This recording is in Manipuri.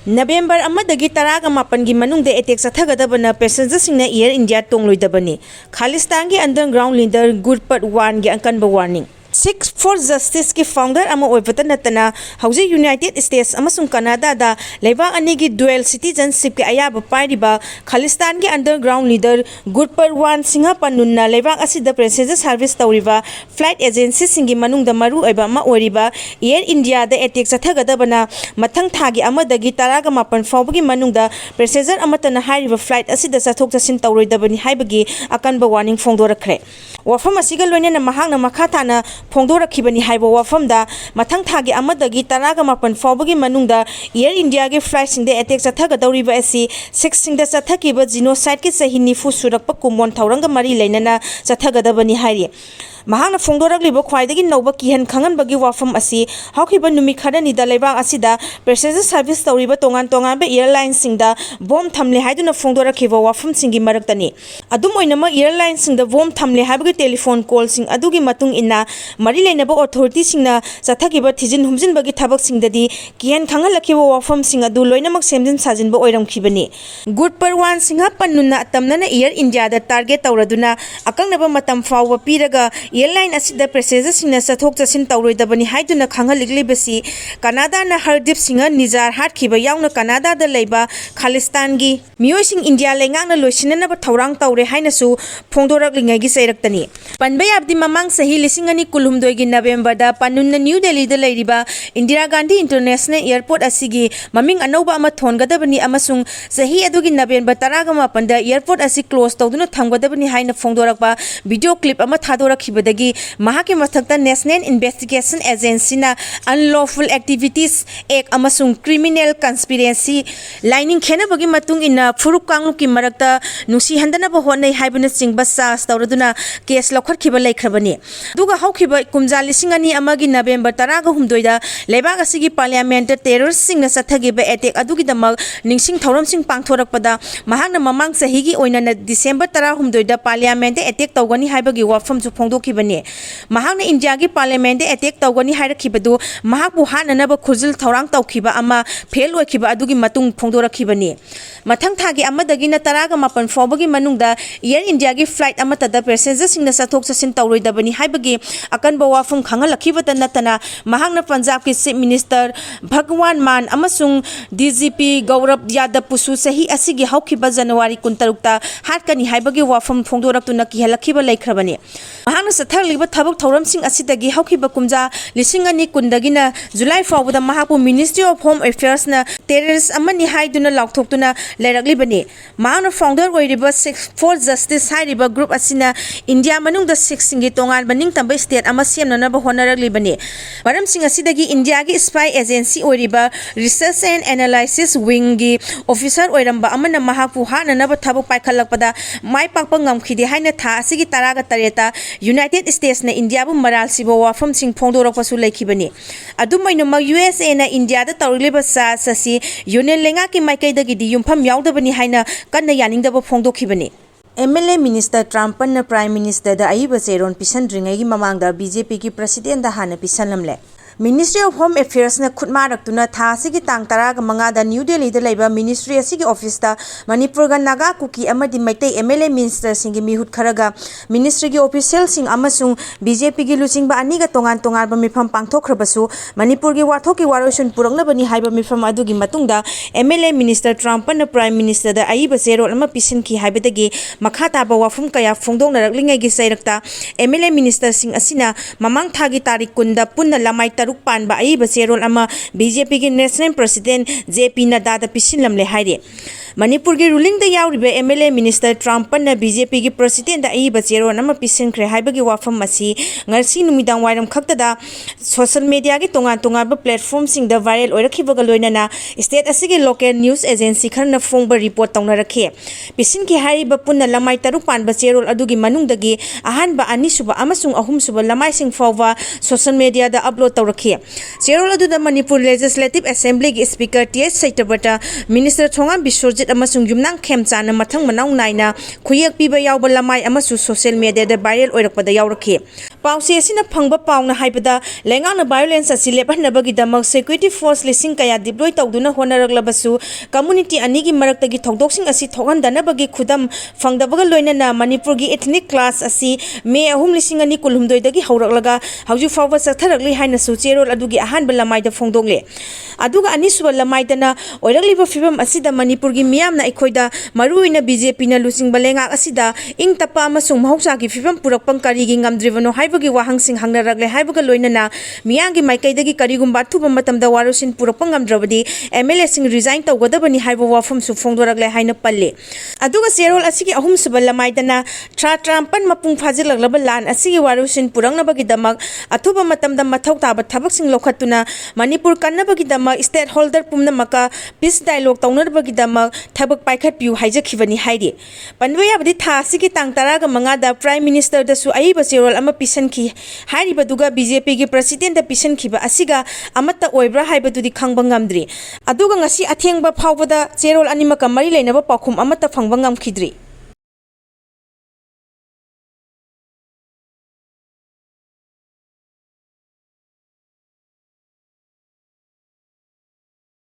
November amadagi taraga mapangi manungda etek sathagadabana passenger singna Air India tongloidabani. Khalistangi underground leader Gurpat 1 gi Akanba warning. 6 for Justice ki founder ama oibata natana hauji United States amasung Canada da leba anigi dual citizenship ki ayaba pairiba Khalistan ki underground leader Gurpat 1 singha panunna leba asida passenger service tawriba flight agency singi manungda maru oiba ma oriba Air India da etek sathagadabana mathang thagi amadagi taraga mapan fawbagi manungda passenger amatana hairiba flight asida sathok chasin tawroidabani haibagi Akanba warning phongdorakre. Wafam asiga loinena mahangna makhathana phongdorakhibani haiba wafamda mathang thagi amadagi taraga mapan fawbagi manungda Air India ge flight singde attack chathagadawriba asi 6 singda chathakiba genocide ki sahi nifu surakpa kumon thauranga mari leinana chathagadabani hairi. Mahangna phongdorakliba khwaidagi nauba kihan khanganbagi wafam asi hawkhiba numi khadani da leibang asida passenger service tawriba tongan ba airlines singda bomb thamle haiduna phongdorakhiba wafam singi maraktani. Adum oinama airlines singda bomb thamle haibagi telephone call sing adugi matung inna mari leinaba authority singna chathakiba thijin humjin bagi thabak singdadi kihan khangalakhiba wafam sing adu loinamak semjin sajinba oiramkhibani. Gurpat 1 singha pannuna tamnana Air India da target tawraduna akangnaba matam fawba piraga airline asida passenger singna sathok chasin tawroidabani haiduna khangaliglibasi Canada na Hardip singa Nizar hatkhiba yauna Canada da leiba Khalistan gi miyoi India lengangna loisinana ba thorang tawre hainasu phongdoraklingai gi sairaktani. Panbai abdi mamang sahi lisingani kulhumdoi gi November da panunna New Delhi da leiriba Indira Gandhi International Airport asigi maming anauba ama thongadabani amasung sahi adugi November taraga mapanda airport asi close tawduna thamgadabani haina phongdorakba video clip ama thadorakhiba dagi mahaki mathakta National Investigation Agency na Unlawful Activities Act amasung Criminal Conspiracy lining khena bagi matung ina furuk kanglu ki marakta nusi handana ba honai haibana chingba sas tawraduna case lokharkhiba laikhrabani. Duga hawkhiba kumja lisingani amagi November taraga humdoida leibak asigi parliament terrorist singna sathagiba attack adugi damak ningsing thauram sing pangthorakpada mahangna mamang sahigi oinana December 10 humdoida parliament attack tawgani haibagi wafam chu phongdoki Mahangna India gi parliament attack tawgani hairakibadu mahakbu hananaba khujil thorang tawkhiba ama fail oikhiba adugi matung phongdorakhibani. Mathang thagi amadagi na taraga mapan fawbagi manungda Air India gi flight amatada passenger singna sathok chasin tawroidabani haibagi Akanba wafam khangalakhiba natana mahangna Punjab ki chief minister Bhagwan Man amasung DGP Gaurav Yadav pusu sahi asigi hawkhiba January 16 ta hatkani haibagi wafam phongdoraktuna ki halakhiba laikhrabani. Mahangna satharliba thabak thauram sing asidagi hawkhiba kumja lisingani kundagina July fawbada mahapu Ministry of Home Affairs na terrorist amani haiduna laukthokuna leraklibani. Mahangna founder oiriba 6 for Justice hairiba group asina India manungda 6 singi tongan baning tamba state ama semnanaba honaraklibani. Maram sing asidagi India gi spy agency oiriba Research and Analysis Wing gi officer oiramba amana mahapu hananaba thabak paikhalakpada mai pakpa ngamkhide haina tha asigi taraga tareta United States na India bu maral sibo wafam sing phongdorakpasu laikhibani. Adumainoma USA na India da tawriba sa sasi union lenga ki maikaidagi di yumpham yaudabani haina kanna yaningdaba phongdokhibani. MLA Minister Trump na Prime Minister da aiba seron pisindringei gi mamangda BJP ki President da hana pisilamle. Ministry of Home Affairs na khutmaraktuna tha sigi tang taraga manga da New Delhi da leiba ministry asigi office ta Manipur ga Naga Kuki amadi maitai MLA minister singi mihut kharaga ministry gi official sing amasung BJP gi luchingba ani ga tongan ba mifam pangthokrabasu Manipur gi wathoki warosun purangna bani haiba mifam adugi matungda MLA Minister Trump na Prime Minister da aiba zero ama pisin ki haibadagi makhata ba wafum kaya phongdong naraklingai gi sairakta MLA Minister sing asina mamang thagi tarik kunda punna lamai Rukpan ba aiba serol ama BJP ki National President JP Nadda da pisilamle haire. Manipur gi ruling da yauriba MLA Minister Trump na BJP gi President da aiba serol ama pisinkre haibagi wafam masi ngarsi numidang wairam khakta da social media gi tonga ba platform sing da viral oirakhiba ga loinana state asigi local news agency kharna phongba report tawna rakhe. Pisin ki haiba punna lamai tarukpan ba serol adugi manungdagi ahanba ani suba amasung ahum suba lamai sing fawwa social media da upload tawra Serol adu da Manipur Legislative Assembly gi Speaker T.S. Saitabata Minister Thongam Biswarjit Machit amasung yumnang khemchana mathang manaw naina khuyak piba yawba lamai amasu social media da viral oirakpada yawrakhi pause asina phangba pauna haibada lengang na violence asi lephanabagi damak security force lising kaya deploy tawduna honaraklabasu community anigi maraktagi thokdoksing asi thogandanabagi khudam phangdabaga loinana Manipur gi ethnic class asi me ahum lising ani kulhumdoi dagi hauraklaga hauju fawba satharakli haina su cherol adugi ahan balamai da phongdongle aduga ani suba lamai dana oirakliba fibam asida Manipur gi miyamna ikhoida maruina BJP na lusing balenga asida ing tapa amasung mahausa gi fibam purakpang kari gi ngamdribano haibagi wahang sing hangnaragle haibaga loinana miyangi maikaidagi karigumba thuba matamda warusin purakpang ngamdrabadi MLA sing resign tawgadabani haiba wafam su phongdoragle haina palle aduga cherol asigi ahum suba lamai dana trampan mapung phajilaglaba lan asigi warusin purangnabagi damak athuba matamda mathau taba thabak sing lokhatuna Manipur kannabagi damak stakeholder pumna maka peace dialogue taunarbagi damak thabak paikhat piu haijakhibani haidi panwaya badi tha asigi tang taraga manga da prime minister da su aiba cherol ama pisanki hairiba duga BJP gi president da pisankhiba asiga amata oibra haibadudi khangba ngamdri aduga ngasi athengba phawbada cherol animaka mari leinaba pakhum amata phangba ngamkhidri